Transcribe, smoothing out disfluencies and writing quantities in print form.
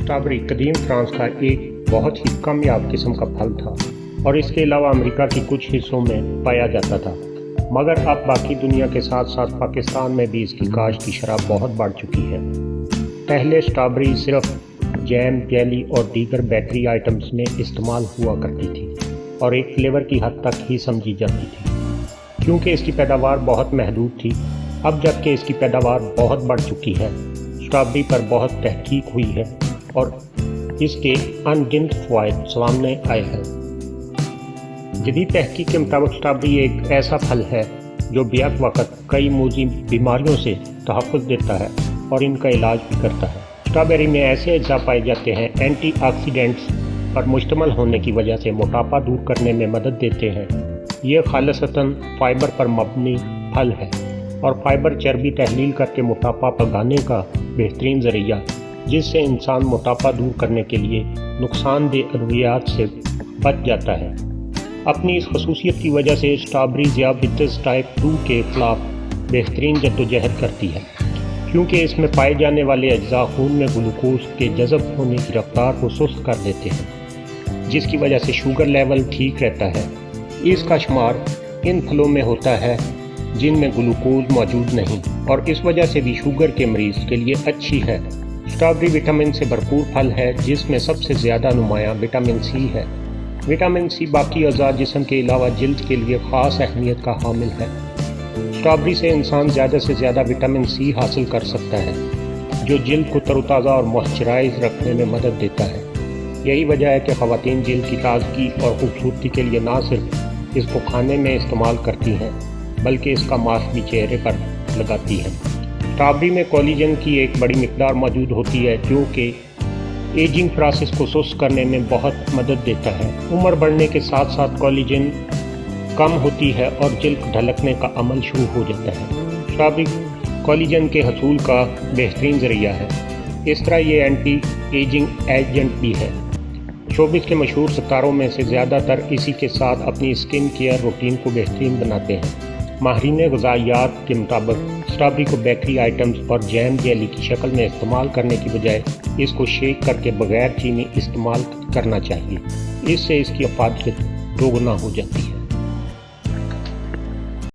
Strawberry कदीम France का एक बहुत ही कामयाब किस्म का फल था और इसके अलावा अमेरिका के कुछ हिस्सों में पाया जाता था, मगर अब बाकी दुनिया के साथ साथ पाकिस्तान में भी इसकी काश्त की शरह बहुत बढ़ चुकी है। पहले स्ट्रॉबेरी सिर्फ जैम, जेली और दीगर बेकरी आइटम्स में इस्तेमाल हुआ करती थी और एक फ्लेवर की हद तक ही समझी जाती थी, क्योंकि इसकी पैदावार बहुत महदूद थी। अब जबकि इसकी पैदावार बहुत बढ़ चुकी है, स्ट्रॉबेरी पर बहुत तहकीक हुई है और इसके अनगिनत फ़वाइद सामने आए हैं। जदीद तहकीक के मुताबिक स्ट्रॉबेरी एक ऐसा फल है जो बेवक्त वक्त कई मूजी बीमारियों से तहफ़्फ़ुज़ देता है और इनका इलाज भी करता है। स्ट्रॉबेरी में ऐसे अज्जा पाए जाते हैं एंटीऑक्सीडेंट्स पर मुश्तमिल होने की वजह से मोटापा दूर करने में मदद देते हैं। ये खालिसतन फाइबर पर मबनी फल है और फाइबर चर्बी तहलील करके मोटापा भगाने का बेहतरीन ज़रिया, जिससे इंसान मोटापा दूर करने के लिए नुकसानदेह अद्वियात से बच जाता है। अपनी इस खसूसियत की वजह से स्ट्रॉबेरी ज़ियाबतीस टाइप 2 के खिलाफ बेहतरीन जद्दोजहद करती है, क्योंकि इसमें पाए जाने वाले अज्जा खून में ग्लूकोज के जज़ब होने की रफ्तार को सुस्त कर देते हैं, जिसकी वजह से शुगर लेवल ठीक रहता है। इसका शुमार इन फलों में होता है जिनमें ग्लूकोज मौजूद नहीं और इस वजह से भी शुगर के मरीज़ के लिए अच्छी है। स्ट्रॉबेरी विटामिन से भरपूर फल है, जिसमें सबसे ज़्यादा नुमायाँ विटामिन सी है। विटामिन सी बाकी अज़ा जिस्म के अलावा जिल्द के लिए ख़ास अहमियत का हामिल है। स्ट्रॉबेरी से इंसान ज़्यादा से ज़्यादा विटामिन सी हासिल कर सकता है, जो जिल्द को तरोताज़ा और मॉइस्चराइज रखने में मदद देता है। यही वजह है कि ख़वातीन जिल्द की ताज़गी और खूबसूरती के लिए ना सिर्फ इसको खाने में इस्तेमाल करती हैं, बल्कि इसका मास्क भी चेहरे पर लगाती हैं। स्ट्रॉबेरी में कोलेजन की एक बड़ी मिकदार मौजूद होती है, जो कि एजिंग प्रोसेस को सुस्त करने में बहुत मदद देता है। उम्र बढ़ने के साथ साथ कोलेजन कम होती है और जिल्द ढलकने का अमल शुरू हो जाता है। स्ट्रॉबेरी कोलेजन के हसूल का बेहतरीन ज़रिया है। इस तरह ये एंटी एजिंग एजेंट भी है। शोबिस के मशहूर सितारों में से ज़्यादातर इसी के साथ अपनी स्किन केयर रूटीन को बेहतरीन बनाते हैं। माहिरीन ग़िज़ाइयात के मुताबिक स्ट्रॉबेरी को बेकरी आइटम्स और जैम, जेली की शक्ल में इस्तेमाल करने की बजाय इसको शेक करके बगैर चीनी इस्तेमाल करना चाहिए। इससे इसकी अफादियत दोगुना हो जाती है।